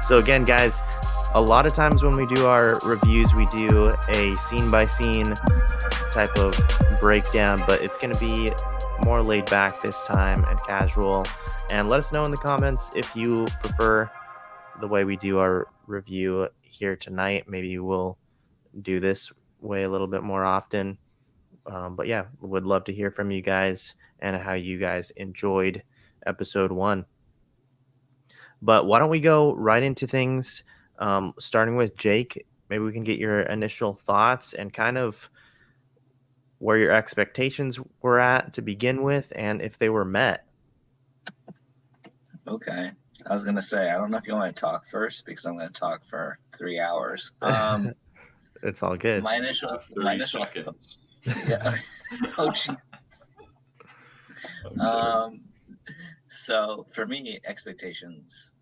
So again, guys, a lot of times when we do our reviews, we do a scene by scene type of breakdown, but it's going to be more laid back this time and casual. And let us know in the comments if you prefer the way we do our review here tonight. Maybe we'll do this way a little bit more often. But yeah, would love to hear from you guys and how you guys enjoyed episode one. But why don't we go right into things, starting with Jake? Maybe we can get your initial thoughts and kind of where your expectations were at to begin with and if they were met. Okay. I was gonna say, I don't know if you want to talk first because I'm gonna talk for 3 hours. It's all good. My initial, my 30 initial, seconds. yeah. Oh, gee. I'm kidding. So for me, expectations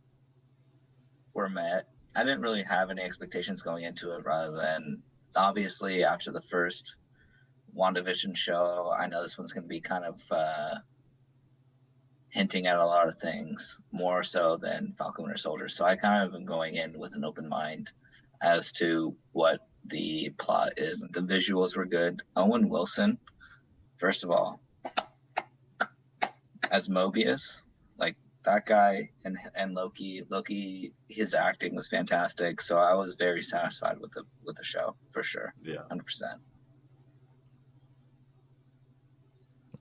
were met. I didn't really have any expectations going into it, rather than obviously after the first WandaVision show, I know this one's gonna be kind of hinting at a lot of things more so than Falcon Winter Soldier. So I kind of am going in with an open mind as to what the plot is. The visuals were good. Owen Wilson, first of all, as Mobius, like that guy, and Loki, his acting was fantastic. So I was very satisfied with the show for sure. Yeah. 100%.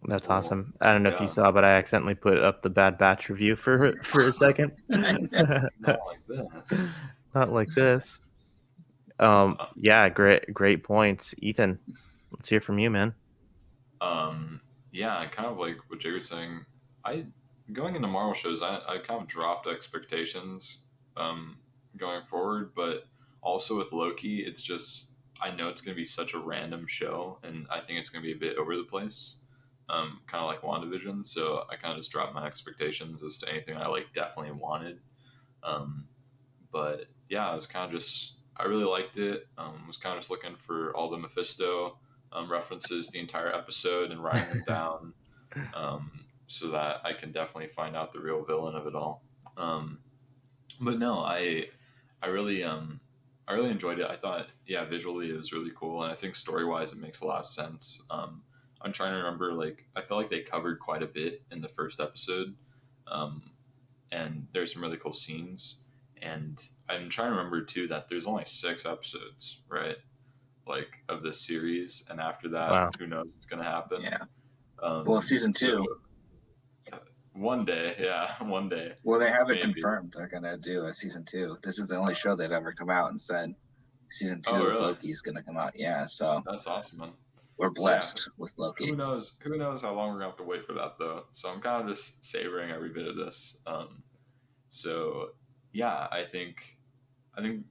That's Well, awesome. I don't know if you yeah. saw, but I accidentally put up the Bad Batch review for a second. Not like this. Not like this. Yeah, great points, Ethan. Let's hear from you, man. Yeah, kind of like what Jay was saying. I going into Marvel shows, I kind of dropped expectations going forward, but also with Loki, it's just I know it's going to be such a random show, and I think it's going to be a bit over the place, kind of like WandaVision. So I kind of just dropped my expectations as to anything I like definitely wanted. Um, but yeah, I was kind of just I really liked it. Was kind of just looking for all the Mephisto references the entire episode and writing them down, so that I can definitely find out the real villain of it all. But no, I really enjoyed it. I thought, yeah, visually it was really cool, and I think story wise it makes a lot of sense. I'm trying to remember, like I felt like they covered quite a bit in the first episode, um, and there's some really cool scenes. And I'm trying to remember too that there's only 6 episodes, right? Like of this series, and after that, Wow. who knows what's gonna happen? Yeah. Well, season 2. So one day, yeah, one day. Well, they have it Maybe. confirmed they're gonna do a season 2. This is the only show they've ever come out and said season 2 Oh, of really? Loki is gonna come out. Yeah, so That's awesome, man. we're So, yeah, blessed with Loki. who knows? Who knows how long we're gonna have to wait for that though? So I'm kind of just savoring every bit of this. So yeah, I think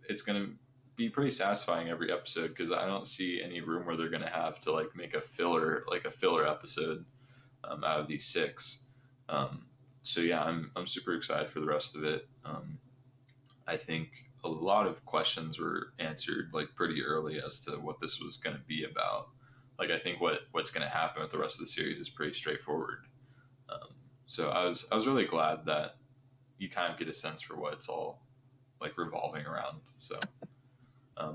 it's gonna be pretty satisfying every episode because I don't see any room where they're gonna have to like make a filler episode out of these 6. Um, so yeah, I'm super excited for the rest of it. I think a lot of questions were answered like pretty early as to what this was going to be about. Like I think what's going to happen with the rest of the series is pretty straightforward. So I was really glad that you kind of get a sense for what it's all like revolving around. So,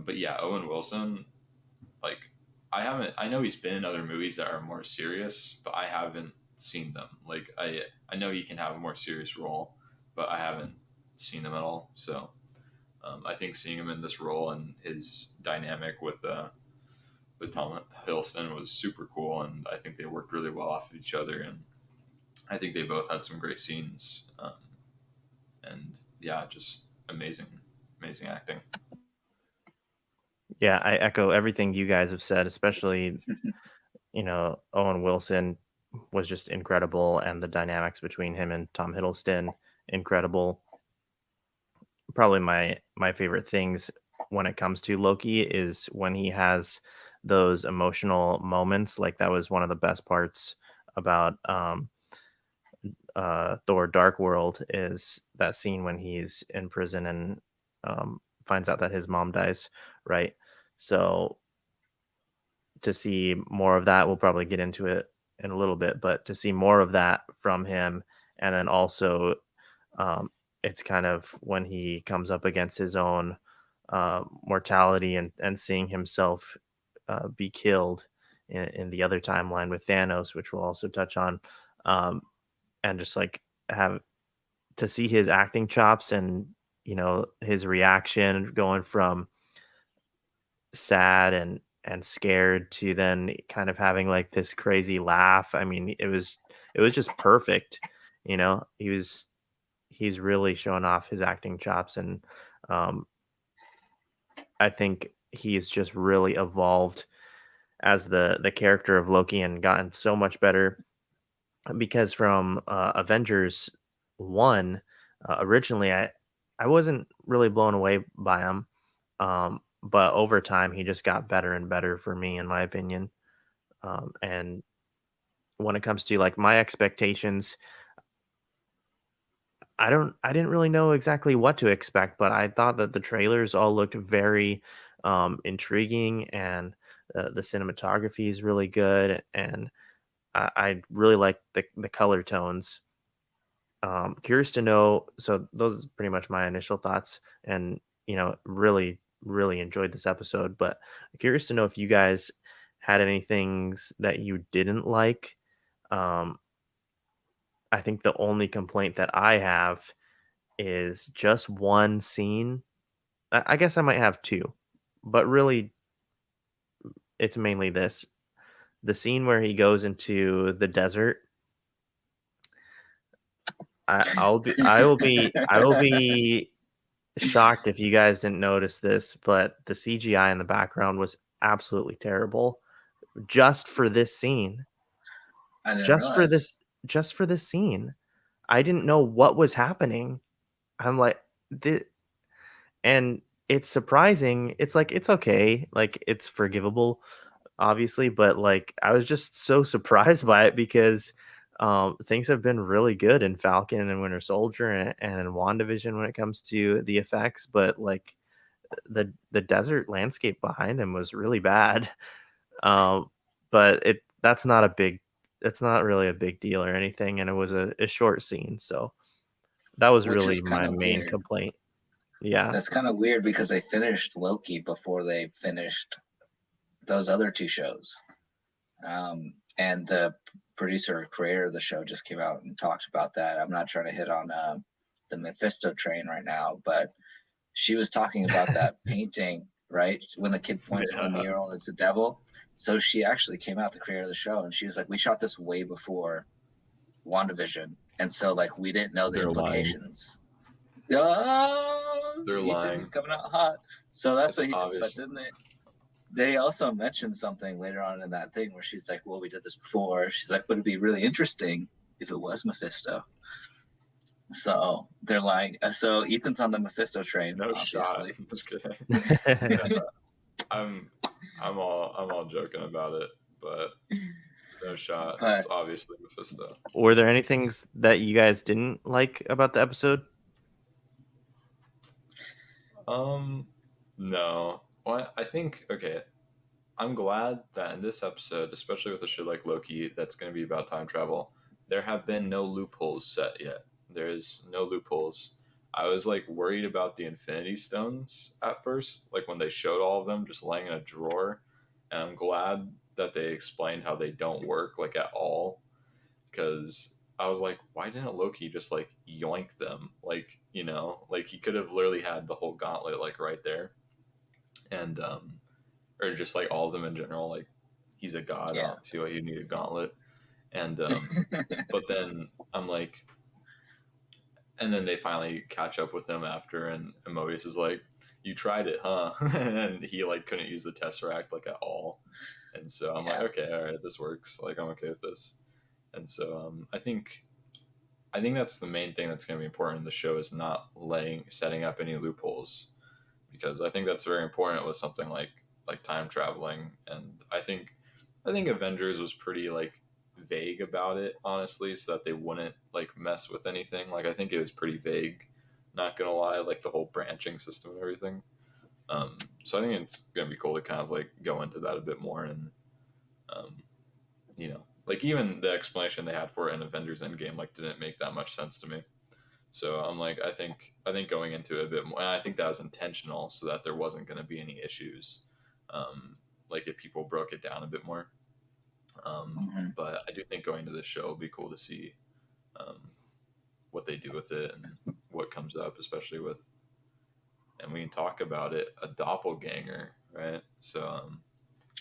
but yeah, Owen Wilson, like I know he's been in other movies that are more serious, but I haven't seen them. Like I know he can have a more serious role, but I haven't seen him at all. So I think seeing him in this role and his dynamic with Tom Hiddleston was super cool, and I think they worked really well off of each other, and I think they both had some great scenes, and yeah, just amazing acting. Yeah, I echo everything you guys have said, especially, Owen Wilson was just incredible and the dynamics between him and Tom Hiddleston, incredible. Probably my favorite things when it comes to Loki is when he has those emotional moments. Like that was one of the best parts about Thor Dark World is that scene when he's in prison and finds out that his mom dies, right? So to see more of that, we'll probably get into it in a little bit, but to see more of that from him, and then also um, it's kind of when he comes up against his own mortality and seeing himself be killed in the other timeline with Thanos, which we'll also touch on, um, and just like have to see his acting chops and his reaction going from sad and scared to then kind of having like this crazy laugh. I mean, it was just perfect. He's really showing off his acting chops, and um, I think he's just really evolved as the character of Loki and gotten so much better because from Avengers 1, originally I wasn't really blown away by him. But over time he just got better and better for me in my opinion. And when it comes to like my expectations, I didn't really know exactly what to expect, but I thought that the trailers all looked very intriguing, and the cinematography is really good, and I really like the color tones. Curious to know. So those is pretty much my initial thoughts, and really, really enjoyed this episode. But curious to know if you guys had any things that you didn't like. Um, I think the only complaint that I have is just one scene. I guess I might have two, but really, it's mainly this: the scene where he goes into the desert. I will be shocked if you guys didn't notice this, but the CGI in the background was absolutely terrible just for this scene. I didn't Just for realize. this just for this scene. I didn't know what was happening. I'm like, "Thi," and it's surprising. It's like, it's okay, like, it's forgivable, obviously, but, like, I was just so surprised by it because, things have been really good in Falcon and Winter Soldier and in WandaVision when it comes to the effects, but, like, the desert landscape behind him was really bad. Um, but that's not really a big deal or anything, and it was a short scene, so that was Which really is kind my of main weird. complaint. Yeah. That's kind of weird because they finished Loki before they finished those other two shows. And the producer or creator of the show just came out and talked about that. I'm not trying to hit on the Mephisto train right now, but she was talking about that painting, right? When the kid points to the Yeah, mural, it's a devil. So she actually came out, the creator of the show, and she was like, "We shot this way before WandaVision, and so like we didn't know the they're lying. implications." Oh, They're Ethan's lying. coming out hot. So that's what It's he's. But obvious. then they also mentioned something later on in that thing where she's like, "Well, we did this before." She's like, "But it'd be really interesting if it was Mephisto." So they're lying. So Ethan's on the Mephisto train, No shot. obviously. I'm just kidding. I'm I'm all joking about it, but no shot. It's But obviously Mephisto. Were there any things that you guys didn't like about the episode? Um, no. Well, I think okay. I'm glad that in this episode, especially with a show like Loki, that's going to be about time travel, there have been no loopholes set yet. There's no loopholes. I was like worried about the Infinity Stones at first, like when they showed all of them just laying in a drawer, and I'm glad that they explained how they don't work like at all, because I was like, why didn't Loki just like yoink them? Like, like he could have literally had the whole gauntlet like right there, and or just like all of them in general. Like he's a god. I yeah. don't see why he'd need a gauntlet. And but then I'm like, and then they finally catch up with him after, and Mobius is like, "You tried it, huh?" And he like couldn't use the Tesseract like at all. And so I'm like, Yeah. okay, all right, this works. Like I'm okay with this. And so I think that's the main thing that's going to be important in the show is not setting up any loopholes, because I think that's very important with something like time traveling. And I think Avengers was pretty like vague about it, honestly, so that they wouldn't like mess with anything. Like I think it was pretty vague, not gonna lie, like the whole branching system and everything. So I think it's gonna be cool to kind of like go into that a bit more, and um, like even the explanation they had for it in Avengers Endgame like didn't make that much sense to me. So I'm like, I think going into it a bit more, and I think that was intentional so that there wasn't going to be any issues, um, like if people broke it down a bit more. Hmm. But I do think going to this show would be cool to see um, what they do with it and what comes up, especially with, and we can talk about it, a doppelganger, right? So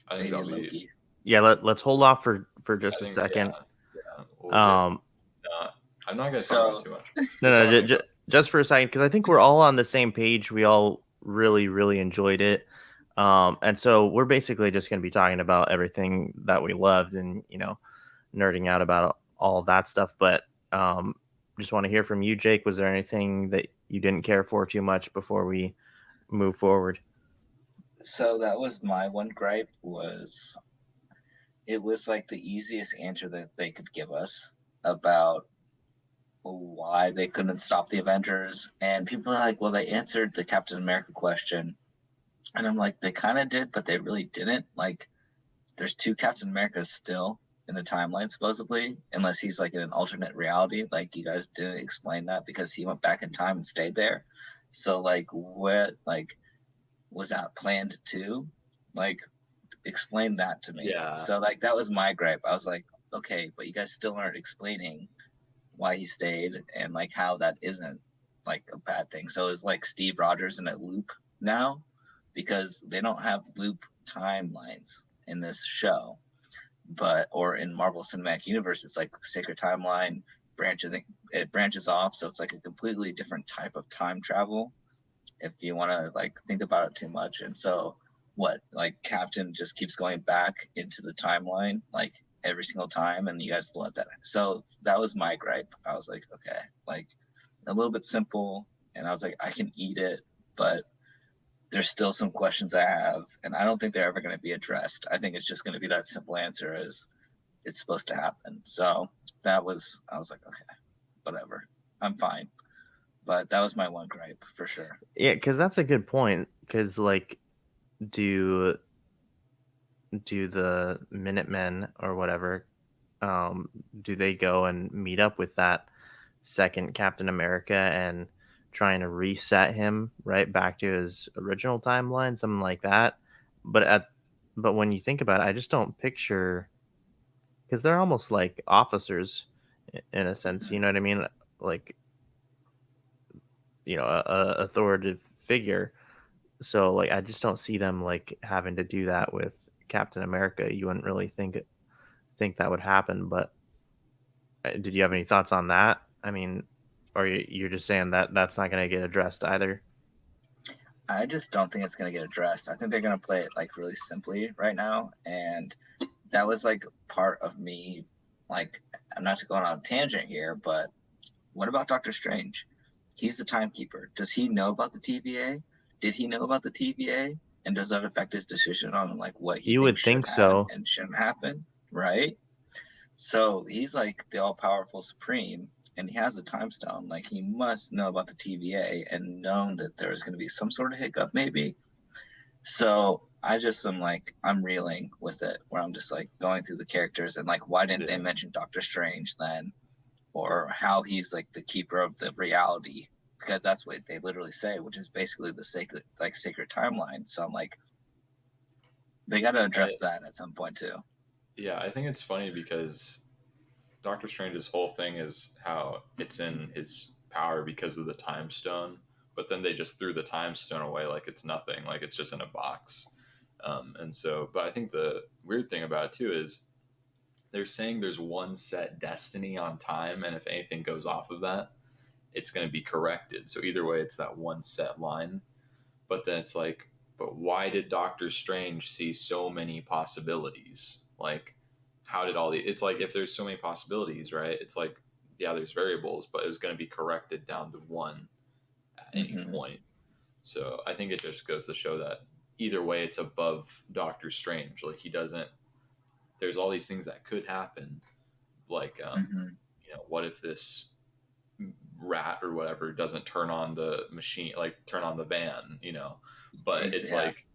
I think Lady that'll be, Loki. Yeah, let's hold off for I just a think, yeah, second. yeah, we'll get, Um, I'm not going to talk about it So too much. We're no, talking about, just for a second, because I think we're all on the same page. We all really, really enjoyed it. And so we're basically just going to be talking about everything that we loved and, nerding out about all of that stuff. But just want to hear from you, Jake. Was there anything that you didn't care for too much before we move forward? so that was my one gripe was it was like the easiest answer that they could give us about why they couldn't stop the Avengers. And people are like, well, they answered the Captain America question. And I'm like, they kind of did, but they really didn't. Like, there's two Captain Americas still in the timeline, supposedly, unless he's like in an alternate reality. Like, you guys didn't explain that because he went back in time and stayed there. So, like, what, like, was that planned too? Like, explain that to me. yeah, So, like, that was my gripe. I was like, okay, but you guys still aren't explaining why he stayed and like how that isn't like a bad thing. So it's like Steve Rogers in a loop now because they don't have loop timelines in this show, but or in Marvel Cinematic Universe, it's like Sacred Timeline branches it branches off, so it's like a completely different type of time travel if you want to like think about it too much. And so what like Captain just keeps going back into the timeline like every single time and you guys let that, so that was my gripe. I was like, okay, like a little bit simple, and I was like, I can eat it, but there's still some questions I have and I don't think they're ever going to be addressed. I think it's just going to be that simple answer as it's supposed to happen. So that was, I was like, okay, whatever, I'm fine. But that was my one gripe for sure. Yeah, because that's a good point. Because like, do do the Minutemen or whatever, um, do they go and meet up with that second Captain America and trying to reset him right back to his original timeline, something like that? But when you think about it, I just don't picture, because they're almost like officers in a sense. You Mhm. know what I mean? Like, a authoritative figure. So like, I just don't see them like having to do that with Captain America. You wouldn't really think that would happen, but did you have any thoughts on that? I mean, or you're just saying that that's not going to get addressed either? I just don't think it's going to get addressed. I think they're going to play it like really simply right now. And that was like part of me. Like, I'm not going on a tangent here, but what about Doctor Strange? He's the timekeeper. Does he know about the TVA? Did he know about the TVA? And does that affect his decision on like what he You thinks would should think happen so. and shouldn't happen? Right. So he's like the all powerful supreme and he has a time stone. Like he must know about the TVA and known that there is going to be some sort of hiccup, maybe. So I just am like, I'm reeling with it where I'm just like going through the characters and like, why didn't they yeah, mention Doctor Strange then? Or how he's like the keeper of the reality? Because that's what they literally say, which is basically the sacred timeline. So I'm like, they got to I, address that at some point too. yeah, I think it's funny because Doctor Strange's whole thing is how it's in his power because of the time stone, but then they just threw the time stone away like it's nothing, like it's just in a box. And so, but I think the weird thing about it too is they're saying there's one set destiny on time, and if anything goes off of that, it's going to be corrected. So either way, it's that one set line. But then it's like, but why did Doctor Strange see so many possibilities? Like, how did all the? It's like if there's so many possibilities, right? It's like, yeah, there's variables, but it was going to be corrected down to one at any Mm-hmm. point. So I think it just goes to show that either way, it's above Doctor Strange. Like he doesn't. There's all these things that could happen. Like, Mm-hmm. what if this rat or whatever doesn't turn on the machine, like turn on the van? But it's Yeah. like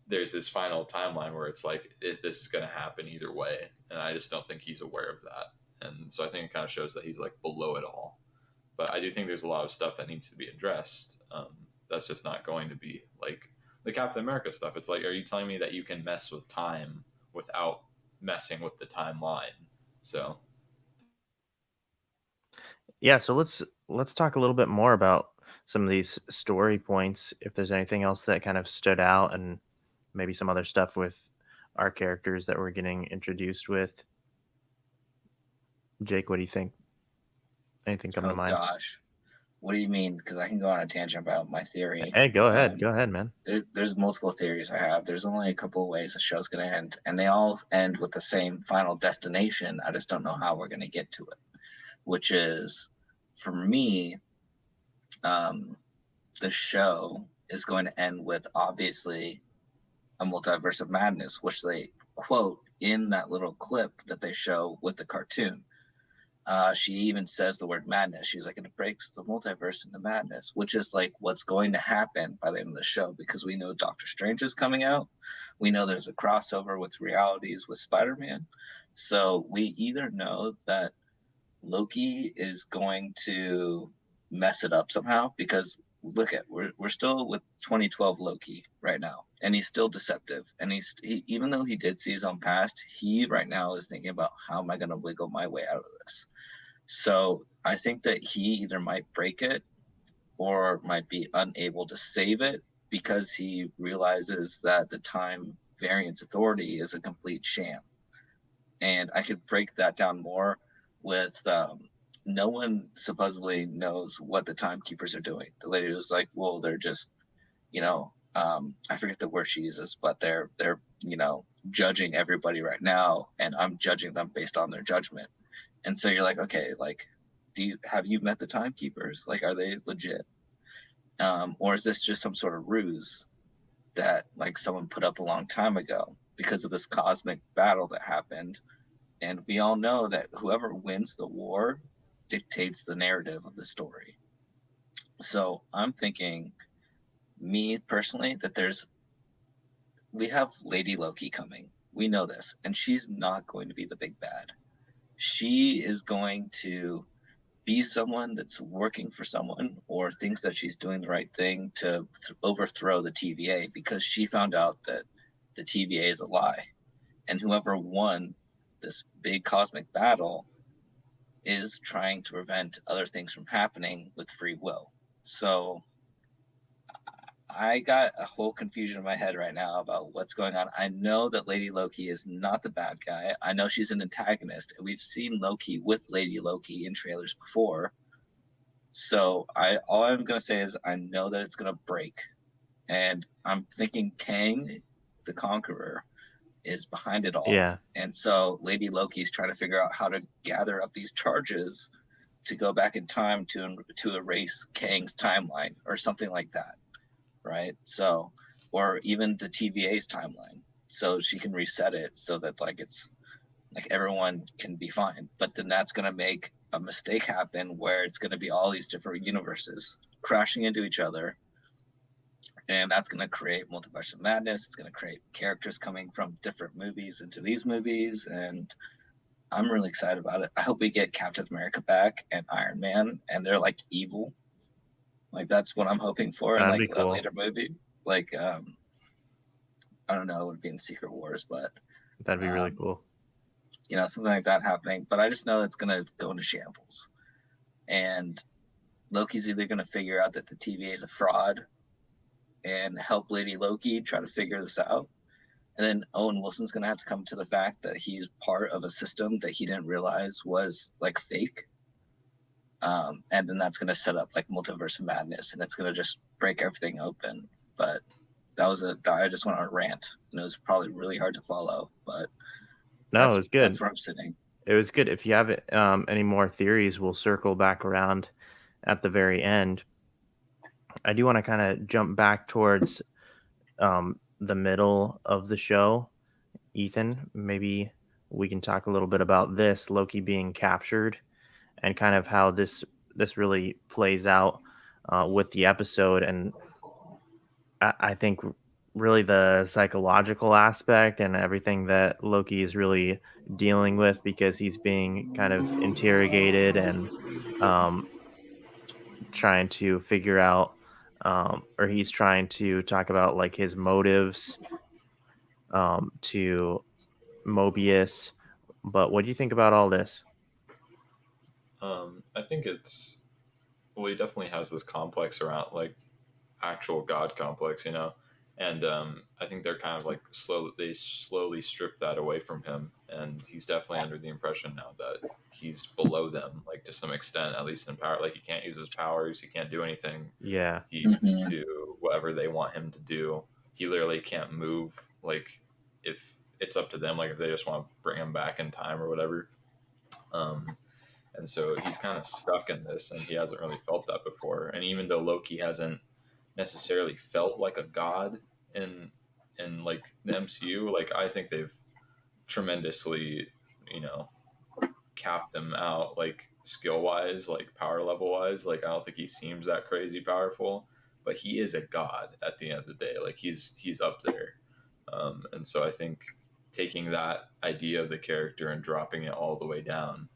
there's this final timeline where it's like this is going to happen either way, and I just don't think he's aware of that. And so I think it kind of shows that he's like below it all. But I do think there's a lot of stuff that needs to be addressed. That's just not going to be like the Captain America stuff. It's like, are you telling me that you can mess with time without messing with the timeline? So Yeah, so let's talk a little bit more about some of these story points. If there's anything else that kind of stood out, and maybe some other stuff with our characters that we're getting introduced with. Jake, what do you think? Anything come to Oh mind? gosh, what do you mean? Because I can go on a tangent about my theory. Hey, go ahead. Go ahead, man. There's multiple theories I have. There's only a couple of ways the show's going to end, and they all end with the same final destination. I just don't know how we're going to get to it. Which is, for me, um, the show is going to end with obviously a multiverse of madness, which they quote in that little clip that they show with the cartoon. She even says the word madness. She's like, it breaks the multiverse into madness, which is like what's going to happen by the end of the show because we know Doctor Strange is coming out. We know there's a crossover with realities with Spider Man. So we either know that Loki is going to mess it up somehow because look at we're still with 2012 Loki right now, and he's still deceptive, and even though he did see his own past, he right now is thinking about how am I going to wiggle my way out of this. So I think that he either might break it or might be unable to save it because he realizes that the time variance authority is a complete sham. And I could break that down more with no one supposedly knows what the timekeepers are doing. The lady was like, well, they're just, I forget the word she uses, but they're judging everybody right now, and I'm judging them based on their judgment. And so you're like, okay, like, have you met the timekeepers? Like, are they legit? Or is this just some sort of ruse that like someone put up a long time ago because of this cosmic battle that happened? And we all know that whoever wins the war dictates the narrative of the story. So I'm thinking, me personally, that we have Lady Loki coming. We know this, and she's not going to be the big bad. She is going to be someone that's working for someone or thinks that she's doing the right thing to overthrow the TVA because she found out that the TVA is a lie. And whoever won this big cosmic battle is trying to prevent other things from happening with free will. So I got a whole confusion in my head right now about what's going on. I know that Lady Loki is not the bad guy. I know she's an antagonist, and we've seen Loki with Lady Loki in trailers before. So all I'm gonna say is I know that it's gonna break, and I'm thinking Kang, the Conqueror, is behind it all. Yeah. And so Lady Loki's trying to figure out how to gather up these charges to go back in time to erase Kang's timeline or something like that, right? So, or even the TVA's timeline, so she can reset it so that like it's like everyone can be fine. But then that's gonna make a mistake happen where it's gonna be all these different universes crashing into each other, and that's going to create multiverse of madness. It's going to create characters coming from different movies into these movies, and I'm really excited about it. I hope we get Captain America back and Iron Man, and they're like evil. Like that's what I'm hoping for in That'd like be a cool. later movie. Like I don't know, it would be in Secret Wars, but That'd be really um, cool. something like that happening. But I just know it's going to go into shambles, and Loki's either going to figure out that the TVA is a fraud and help Lady Loki try to figure this out. And then Owen Wilson's going to have to come to the fact that he's part of a system that he didn't realize was like fake. And then that's going to set up like multiverse of madness, and it's going to just break everything open. But I just went on a rant, and it was probably really hard to follow, but No, it that's was good. that's where I'm sitting. It was good. If you have any more theories, we'll circle back around at the very end. I do want to kind of jump back towards the middle of the show. Ethan, maybe we can talk a little bit about this Loki being captured and kind of how this really plays out with the episode. And I think really the psychological aspect and everything that Loki is really dealing with because he's being kind of interrogated and um, trying to figure out, or he's trying to talk about like his motives to Mobius. But what do you think about all this? I think well, he definitely has this complex around like actual god complex, and I think they're kind of like they slowly strip that away from him, and he's definitely under the impression now that he's below them, like to some extent, at least in power. Like he can't use his powers, he can't do anything. Yeah, He's to whatever they want him to do. He literally can't move. Like if it's up to them, like if they just want to bring him back in time or whatever. Um, and so he's kind of stuck in this, and he hasn't really felt that before. And even though Loki hasn't necessarily felt like a god in like the MCU, like I think they've tremendously, you know, capped him out, like skill wise, like power level wise. Like I don't think he seems that crazy powerful, but he is a god at the end of the day. Like he's up there, and so I think taking that idea of the character and dropping it all the way down,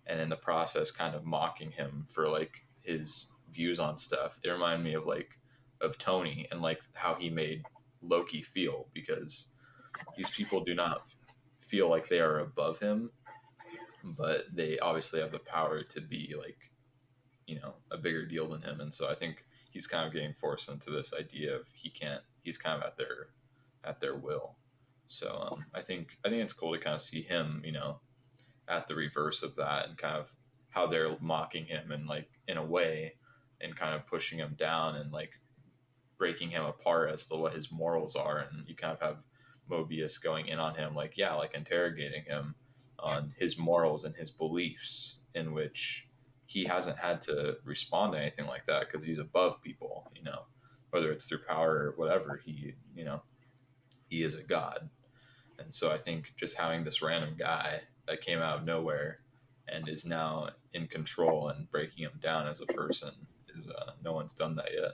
and in the process, kind of mocking him for like his views on stuff. It reminded me of like of Tony and like how he made Loki feel, because these people do not feel like they are above him, but they obviously have the power to be like, a bigger deal than him. And so I think he's kind of getting forced into this idea of he's kind of at their will. So I think it's cool to kind of see him, at the reverse of that, and kind of how they're mocking him and like in a way, and kind of pushing him down and like breaking him apart as to what his morals are. And you kind of have Mobius going in on him, like, yeah, like interrogating him on his morals and his beliefs, in which he hasn't had to respond to anything like that because he's above people, whether it's through power or whatever. He is a god. And so I think just having this random guy that came out of nowhere and is now in control and breaking him down as a person is no one's done that yet.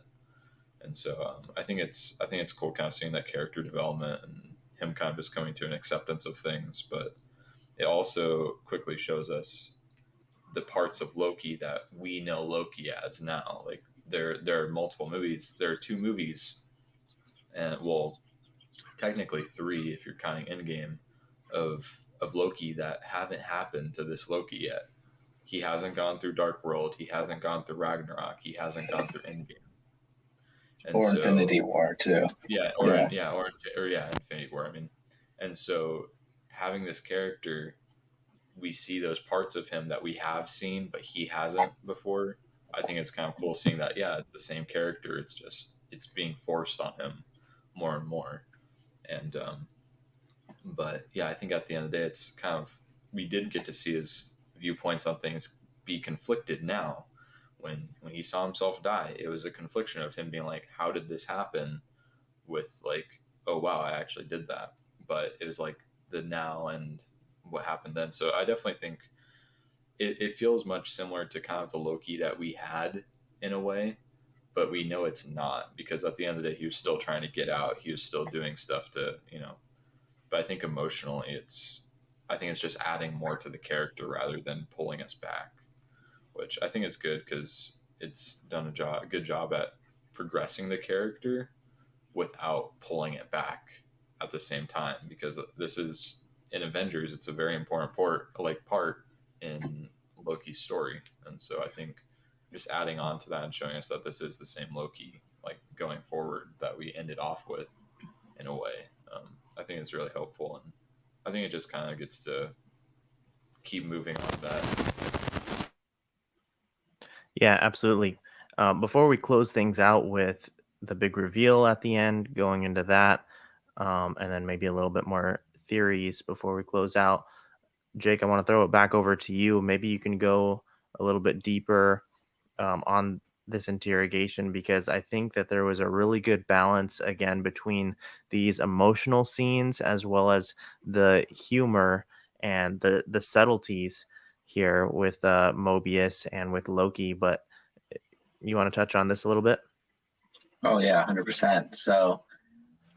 And so I think it's cool kind of seeing that character development and him kind of just coming to an acceptance of things. But it also quickly shows us the parts of Loki that we know Loki as now. Like there are multiple movies. There are two movies, and well, technically three if you're counting Endgame, of Loki that haven't happened to this Loki yet. He hasn't gone through Dark World. He hasn't gone through Ragnarok. He hasn't gone through Endgame. And Or so Infinity War too. yeah, Yeah. or yeah, Infinity War. I mean, and so having this character, we see those parts of him that we have seen, but he hasn't before. I think it's kind of cool seeing that. Yeah, it's the same character. It's just it's being forced on him more and more. And but yeah, I think at the end of the day, it's kind of we did get to see his viewpoints on things be conflicted now. When he saw himself die, it was a confliction of him being like, "How did this happen?" With like, "Oh wow, I actually did that." But it was like the now and what happened then. So I definitely think it feels much similar to kind of the Loki that we had in a way, but we know it's not, because at the end of the day, he was still trying to get out. He was still doing stuff to. But I think emotionally, I think it's just adding more to the character rather than pulling us back, which I think is good because it's done a good job at progressing the character without pulling it back at the same time. Because this is in Avengers, it's a very important part in Loki's story, and so I think just adding on to that and showing us that this is the same Loki, like going forward, that we ended off with in a way. I think it's really helpful, and I think it just kind of gets to keep moving on that. Yeah, absolutely. Before we close things out with the big reveal at the end, going into that, and then maybe a little bit more theories before we close out, Jake, I want to throw it back over to you. Maybe you can go a little bit deeper on this interrogation, because I think that there was a really good balance again between these emotional scenes as well as the humor and the subtleties here with Mobius and with Loki. But you want to touch on this a little bit? Oh yeah, 100%. So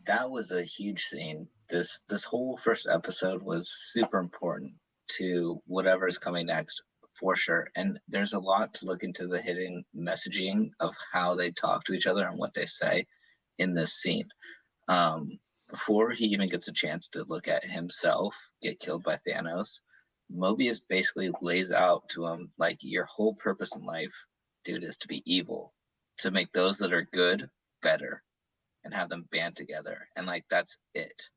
that was a huge scene. This whole first episode was super important to whatever is coming next for sure. And there's a lot to look into the hidden messaging of how they talk to each other and what they say in this scene. Um, Before he even gets a chance to look at himself get killed by Thanos, Mobius basically lays out to him like your whole purpose in life, dude, is to be evil, to make those that are good better and have them band together. And like that's it.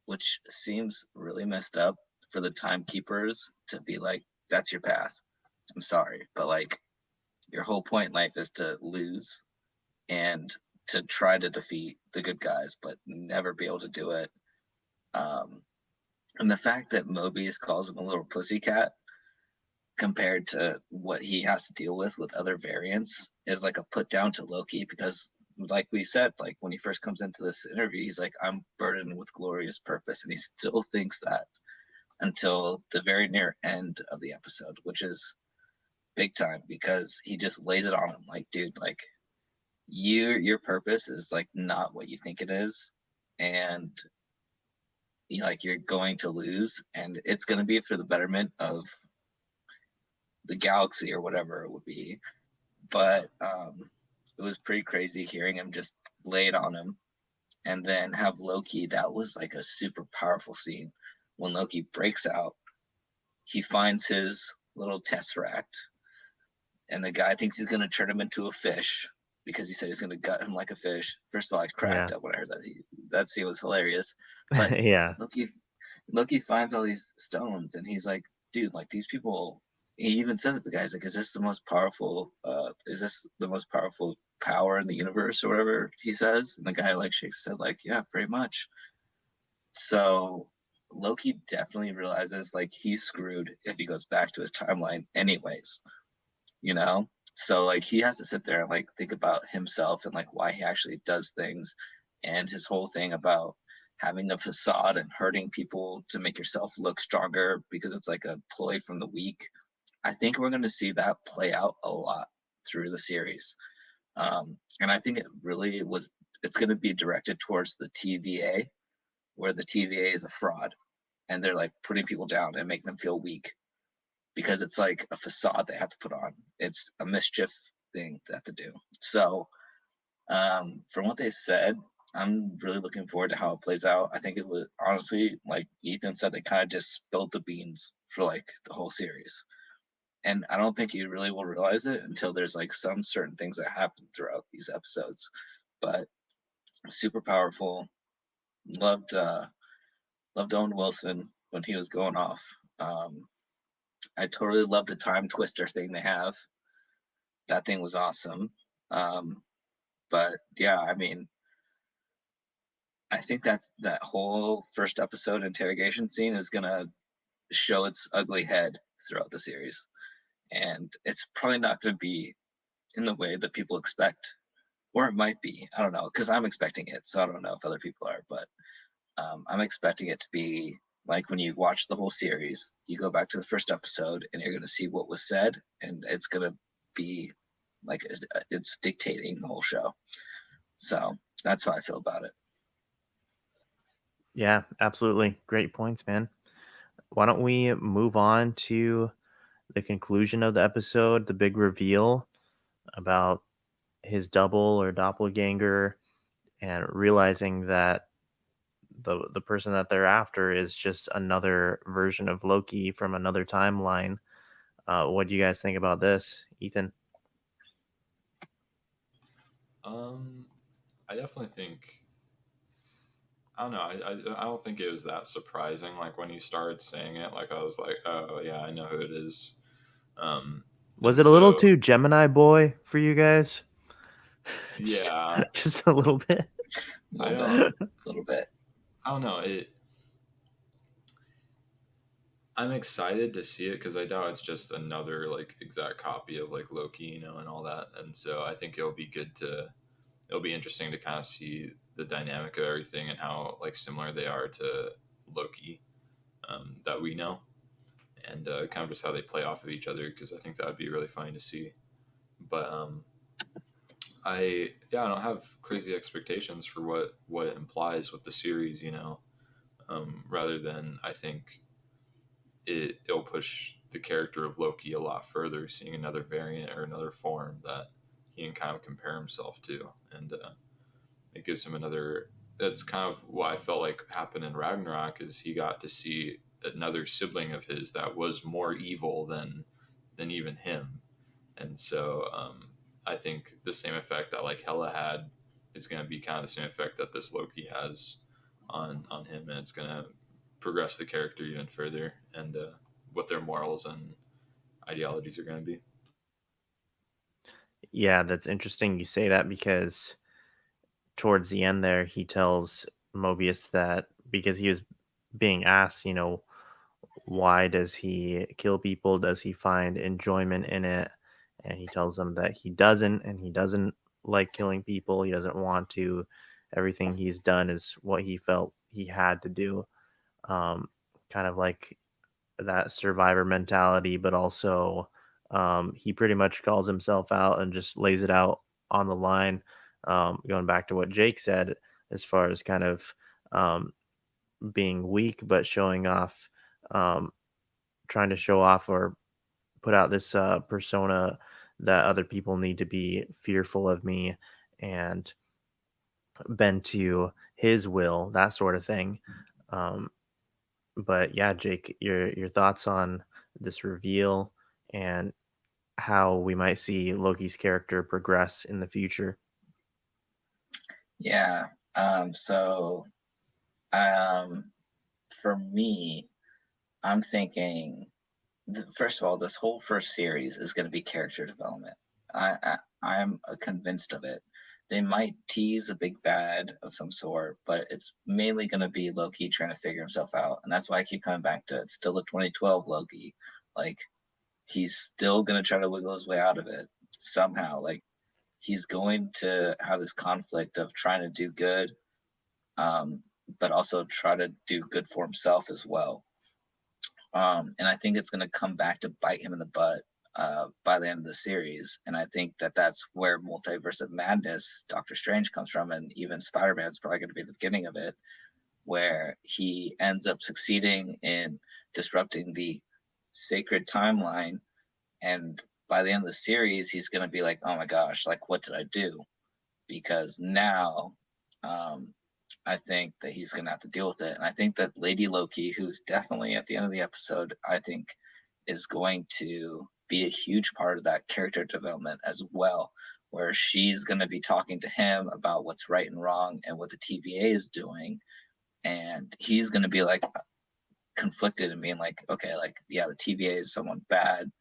Which seems really messed up for the timekeepers to be like, that's your path. I'm sorry, but like your whole point in life is to lose and to try to defeat the good guys, but never be able to do it. Um, and the fact that Mobius calls him a little pussycat compared to what he has to deal with other variants is like a put down to Loki because like we said, like when he first comes into this interview, he's like, I'm burdened with glorious purpose. And he still thinks that until the very near end of the episode, which is big time because he just lays it on him like, dude, like your purpose is like not what you think it is. And you like you're going to lose and it's going to be for the betterment of the galaxy or whatever it would be. But it was pretty crazy hearing him just lay it on him and then have Loki. That was like a super powerful scene when Loki breaks out. He finds his little tesseract, and the guy thinks he's going to turn him into a fish because he said he's going to gut him like a fish. First of all, I cracked Yeah. up when I heard that. That scene was hilarious. But Yeah. Loki finds all these stones, and he's like, dude, like these people. He even says it to the guys like, is this the most powerful? Is this the most powerful power in the universe or whatever he says? And the guy like shakes his head like, yeah, pretty much. So Loki definitely realizes like he's screwed if he goes back to his timeline, anyways. You know, so like he has to sit there and like think about himself and like why he actually does things, and his whole thing about having a facade and hurting people to make yourself look stronger because it's like a ploy from the weak. I think we're going to see that play out a lot through the series. And I think it really was, it's going to be directed towards the TVA, where the TVA is a fraud and they're like putting people down and make them feel weak because it's like a facade they have to put on. It's a mischief thing they have to do. So, from what they said, I'm really looking forward to how it plays out. I think it was honestly, like Ethan said, they kind of just spilled the beans for like the whole series. And I don't think you really will realize it until there's like some certain things that happen throughout these episodes. But super powerful. Loved loved Owen Wilson when he was going off. I totally love the time twister thing they have. That thing was awesome. Um, but yeah, I mean, I think that whole first episode interrogation scene is gonna show its ugly head throughout the series, and it's probably not gonna be in the way that people expect, or it might be. I don't know, because I'm expecting it, so I don't know if other people are, but I'm expecting it to be like when you watch the whole series, you go back to the first episode, and you're gonna see what was said, and it's gonna be like it's dictating the whole show. So that's how I feel about it. Yeah, absolutely. Great points, man. Why don't we move on to the conclusion of the episode, the big reveal about his double or doppelganger, and realizing that the person that they're after is just another version of Loki from another timeline. What do you guys think about this, Ethan? Um, I definitely think I don't know. I don't think it was that surprising. Like when he started saying it, like I was like, oh yeah, I know who it is. Um, Was and it a little so too Gemini boy for you guys? just, yeah, just a little bit. A I little bit, don't a little bit. I don't know it. I'm excited to see it because I doubt it's just another like exact copy of like Loki, you know, and all that. And so I think it'll be interesting to kind of see the dynamic of everything and how like similar they are to Loki that we know, and kind of just how they play off of each other because I think that would be really funny to see. But I don't have crazy expectations for what it implies with the series, you know. Rather than I think it'll push the character of Loki a lot further, seeing another variant or another form that he can kind of compare himself to, and it gives him another. That's kind of what I felt like happened in Ragnarok is he got to see another sibling of his that was more evil than even him, and so I think the same effect that like Hela had is going to be kind of the same effect that this Loki has on him, and it's going to progress the character even further and what their morals and ideologies are going to be. Yeah, that's interesting you say that because towards the end there, he tells Mobius that because he was being asked, why does he kill people? Does he find enjoyment in it? And he tells them that he doesn't, and he doesn't like killing people. He doesn't want to. Everything he's done is what he felt he had to do. Um, Kind of like that survivor mentality, but also he pretty much calls himself out and just lays it out on the line. Going back to what Jake said, as far as kind of um, being weak, but showing off, um, trying to show off or put out this persona that other people need to be fearful of me and bend to his will, that sort of thing. Um, but yeah, Jake, your thoughts on this reveal and how we might see Loki's character progress in the future. Yeah. So um, for me, I'm thinking first of all, this whole first series is going to be character development. I'm convinced of it. They might tease a big bad of some sort, but it's mainly going to be Loki trying to figure himself out, and that's why I keep coming back to it. It's still the 2012 Loki. Like he's still going to try to wiggle his way out of it somehow. Like he's going to have this conflict of trying to do good, um, but also try to do good for himself as well. And I think it's going to come back to bite him in the butt by the end of the series. And I think that that's where Multiverse of Madness, Doctor Strange comes from, and even Spider Man's probably going to be the beginning of it, where he ends up succeeding in disrupting the sacred timeline. And by the end of the series, he's going to be like, oh my gosh, like, what did I do? Because now um, I think that he's going to have to deal with it. And I think that Lady Loki, who's definitely at the end of the episode, I think is going to be a huge part of that character development as well, where she's going to be talking to him about what's right and wrong and what the TVA is doing. And he's going to be like conflicted and being like, okay, like, yeah, the TVA is someone bad.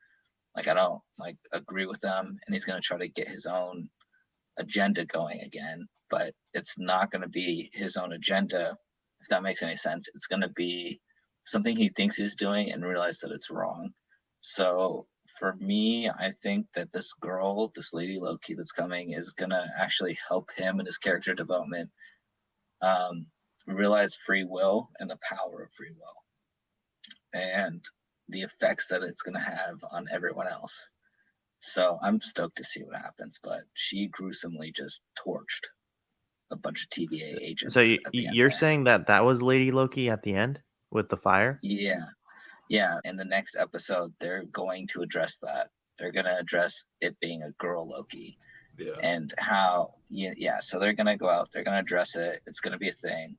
Like, I don't like agree with them. And he's going to try to get his own agenda going again, but it's not going to be his own agenda, if that makes any sense. It's going to be something he thinks he's doing and realize that it's wrong. So for me, I think that this girl, this Lady Loki that's coming, is going to actually help him in his character development um, realize free will and the power of free will and the effects that it's going to have on everyone else. So I'm stoked to see what happens, but she gruesomely just torched a bunch of TVA So agents at the end you're there. saying that that was Lady Loki at the end with the fire? Yeah, yeah. In the next episode, they're going to address that. They're going to address it being a girl Loki Yeah, and how, yeah. So they're going to go out, they're going to address it. It's going to be a thing.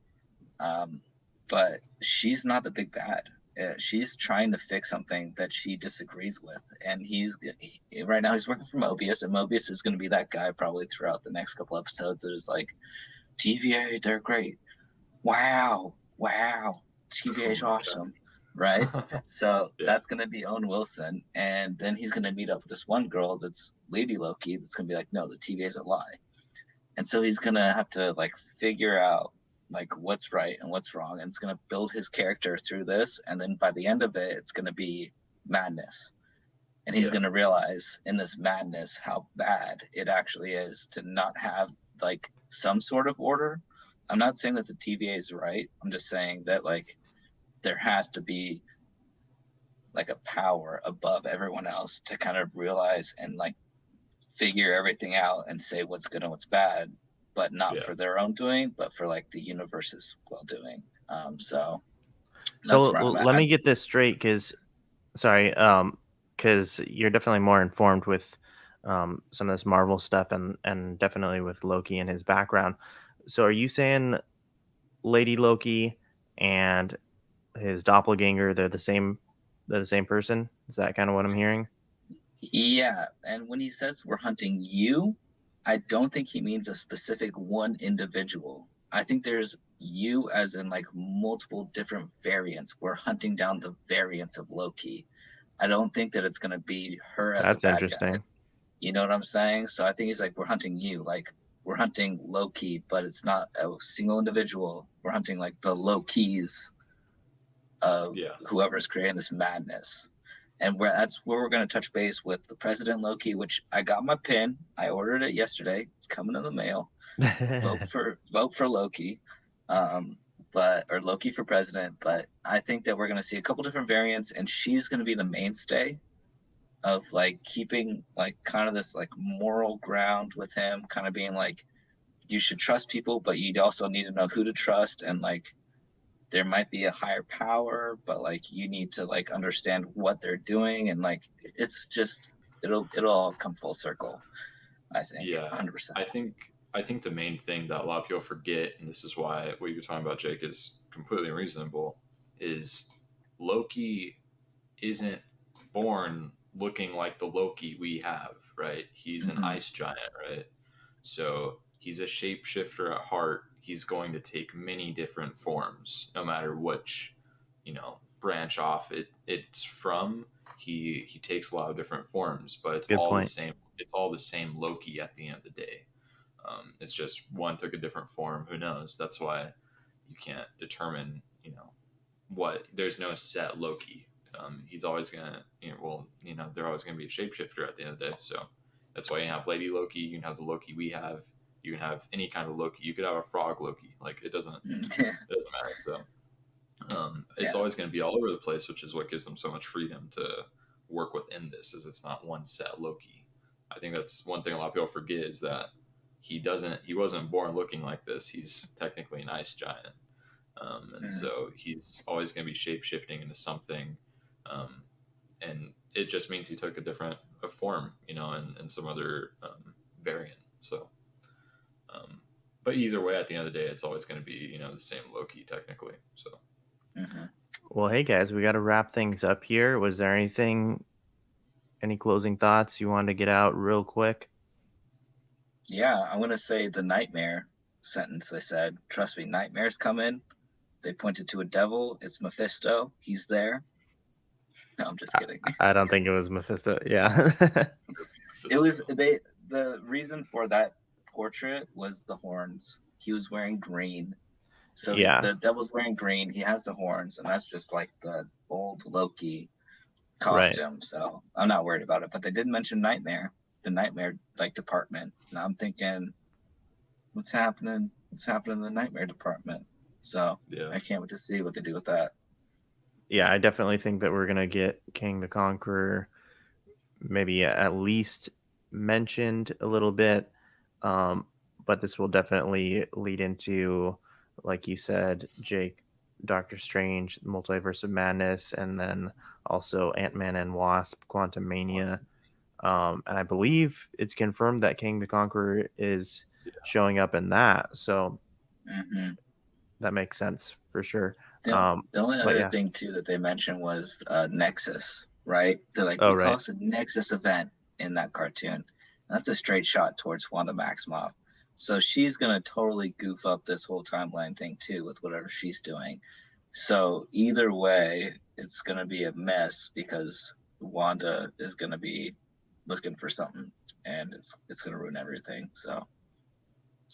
Um, but she's not the big bad. She's trying to fix something that she disagrees with, and right now he's working for Mobius, and Mobius is going to be that guy probably throughout the next couple episodes that is like, TVA, they're great. Wow, wow, TVA oh is my awesome, right? god. So Yeah, that's going to be Owen Wilson, and then he's going to meet up with this one girl that's Lady Loki that's going to be like, no, the TVA is a lie, and so he's gonna have to like figure out like what's right and what's wrong, and it's gonna build his character through this, and then by the end of it it's gonna be madness, and he's yeah, gonna realize in this madness how bad it actually is to not have like some sort of order. I'm not saying that the TVA is right, I'm just saying that like there has to be like a power above everyone else to kind of realize and like figure everything out and say what's good and what's bad, but not yeah. for their own doing, but for like the universe's well doing. So So That's where I'm let at. me get this straight, because sorry, because you're definitely more informed with some of this Marvel stuff, and definitely with Loki and his background. So are you saying Lady Loki and his doppelganger, they're the same person? Is that kind of what I'm hearing? Yeah, and when he says we're hunting you, I don't think he means a specific one individual. I think there's you as in like multiple different variants. We're hunting down the variants of Loki. I don't think that it's gonna be her as a That's bad guy. interesting. You know what I'm saying? So I think he's like, we're hunting you, like we're hunting Loki, but it's not a single individual. We're hunting like the Lokis of Yeah. whoever's creating this madness. And where that's where we're going to touch base with the President Loki, which I got my pin. I ordered it yesterday. It's coming in the mail. Vote for Loki, um, but or Loki for president. But I think that we're going to see a couple different variants, and she's going to be the mainstay of like keeping like kind of this like moral ground with him, kind of being like you should trust people, but you also need to know who to trust, and like there might be a higher power, but like you need to like understand what they're doing, and like it's just it'll all come full circle. I think Yeah, 100%. I think the main thing that a lot of people forget, and this is why what you're talking about, Jake, is completely reasonable, is Loki isn't born looking like the Loki we have, right? He's an Mm-hmm. ice giant, right? So he's a shapeshifter at heart. He's going to take many different forms, no matter which, branch off it's from. He takes a lot of different forms, but it's Good all the point. same. It's all the same Loki at the end of the day. It's just one took a different form. Who knows? That's why you can't determine, what there's no set Loki. He's always gonna, they're always gonna be a shapeshifter at the end of the day. So that's why you have Lady Loki. You can have the Loki we have. You can have any kind of Loki. You could have a frog Loki. Like Yeah, it doesn't matter. So it's yeah, always going to be all over the place, which is what gives them so much freedom to work within this. Is it's not one set Loki. I think that's one thing a lot of people forget is that he wasn't born looking like this. He's technically an ice giant, and mm, so he's always going to be shape shifting into something, um, and it just means he took a different form, and some other variant. So, um, but either way, at the end of the day, it's always going to be the same Loki technically. So. mm-hmm. Well, hey guys, we got to wrap things up here. Was there any closing thoughts you wanted to get out real quick? Yeah. I'm gonna say the nightmare sentence. They said, "Trust me, nightmares come in." They pointed to a devil. It's Mephisto. He's there. No, I'm just I, kidding. I don't think it was Mephisto. Yeah. It was Mephisto. they. The reason for that portrait was the horns. He was wearing green. So Yeah. the devil's wearing green. He has the horns, and that's just like the old Loki Right. costume. So I'm not worried about it. But they did mention Nightmare, the Nightmare like department. And I'm thinking, what's happening? What's happening in the Nightmare department? So Yeah. I can't wait to see what they do with that. Yeah, I definitely think that we're gonna get King the Conqueror maybe at least mentioned a little bit. Um, but this will definitely lead into, like you said, Jake, Doctor Strange, Multiverse of Madness, and then also Ant Man and Wasp, Quantum Mania. And I believe it's confirmed that King the Conqueror is Yeah. showing up in that. So Hmm. that makes sense for sure. The, the only But other yeah. thing too that they mentioned was Nexus, right? They're like, Oh, we right. call this a Nexus event in that cartoon. That's a straight shot towards Wanda Maximoff. So she's gonna totally goof up this whole timeline thing too with whatever she's doing. So either way, it's gonna be a mess because Wanda is gonna be looking for something, and it's gonna ruin everything. So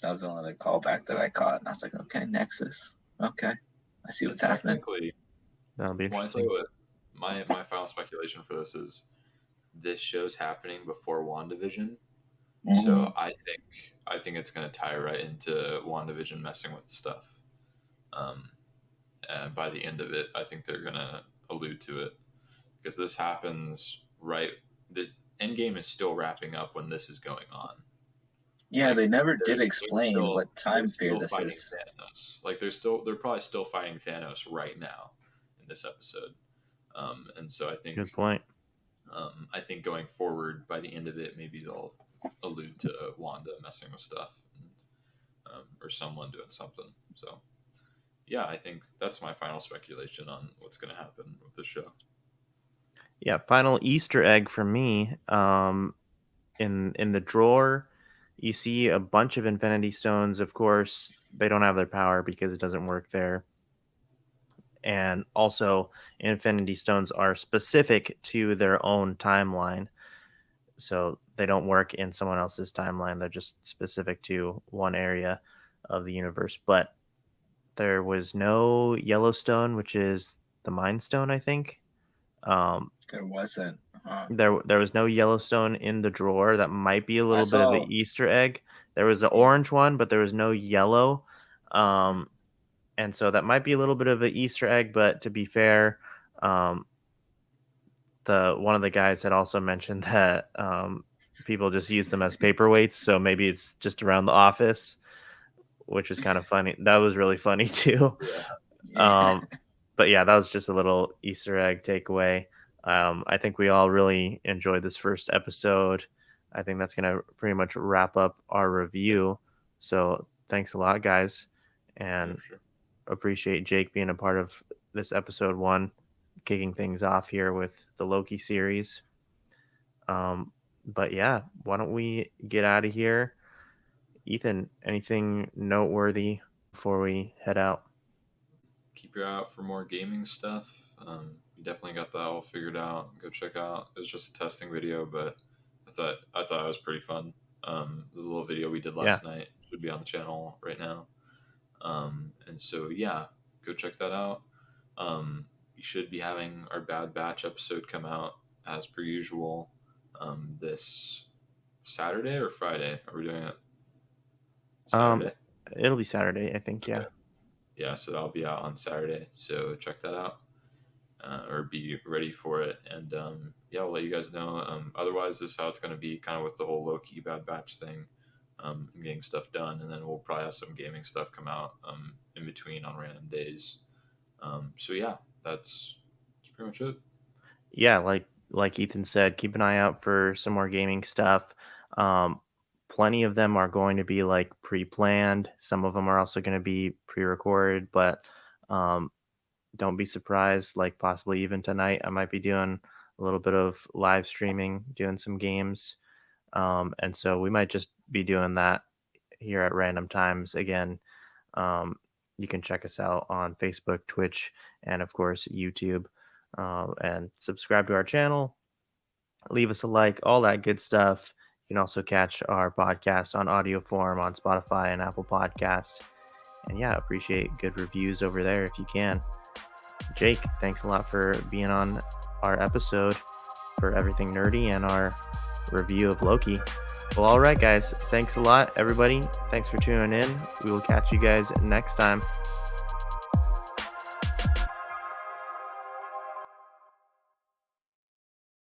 that was the only callback that I caught, and I was like, okay, Nexus, okay, I see And what's happening. technically, That'll be well, I tell you interesting. what, my final speculation for this is this show's happening before WandaVision. Mm-hmm. So I think it's gonna tie right into WandaVision messing with stuff. Um, and by the end of it, I think they're gonna allude to it because this happens right. This Endgame is still wrapping up when this is going on. Yeah, Like they never did they're explain still what time period this fighting is. Thanos. Like they're probably still fighting Thanos right now. this episode. And so Good point. I think going forward, by the end of it, maybe they'll allude to Wanda messing with stuff, or someone doing something. So, yeah, I think that's my final speculation on what's going to happen with the show. Yeah, final Easter egg for me. In the drawer, you see a bunch of Infinity Stones. Of course, they don't have their power because it doesn't work there. And also, Infinity Stones are specific to their own timeline. So they don't work in someone else's timeline. They're just specific to one area of the universe. But there was no Yellowstone, which is the Mind Stone, I think. There wasn't. There was no Yellowstone in the drawer. That might be a little bit of an saw. Easter egg. There was the orange one, but there was no yellow. And so that might be a little bit of an Easter egg, but to be fair, one of the guys had also mentioned that people just use them as paperweights, so maybe it's just around the office, which is kind of funny. That was really funny too. Yeah. But yeah, that was just a little Easter egg takeaway. I think we all really enjoyed this first episode. I think that's going to pretty much wrap up our review. So thanks a lot, guys. And Yeah, sure. appreciate Jake being a part of this episode 1, kicking things off here with the Loki series. But yeah, why don't we get out of here? Ethan, anything noteworthy before we head out? Keep your eye out for more gaming stuff. We definitely got that all figured out. Go check out. It was just a testing video, but I thought it was pretty fun. The little video we did last night should be on the channel right now. And so yeah, go check that out. We should be having our Bad Batch episode come out as per usual this Saturday or Friday. Are we doing it Saturday? It'll be Saturday, I think. Yeah. Okay. Yeah, so that'll be out on Saturday. So check that out, or be ready for it. And yeah, I'll let you guys know. Otherwise, this is how it's going to be, kind of with the whole Loki Bad Batch thing, getting stuff done, and then we'll probably have some gaming stuff come out in between on random days. So yeah, that's pretty much it. Yeah, like Ethan said, keep an eye out for some more gaming stuff. Plenty of them are going to be like pre-planned. Some of them are also going to be pre-recorded, but don't be surprised. Like possibly even tonight, I might be doing a little bit of live streaming, doing some games, and so we might just be doing that here at random times again. You can check us out on Facebook, Twitch, and of course YouTube. And subscribe to our channel, leave us a like, all that good stuff. You can also catch our podcast on audio form on Spotify and Apple Podcasts. And yeah, appreciate good reviews over there if you can. Jake, thanks a lot for being on our episode for Everything Nerdy and our review of Loki. Well, all right, guys. Thanks a lot, everybody. Thanks for tuning in. We will catch you guys next time.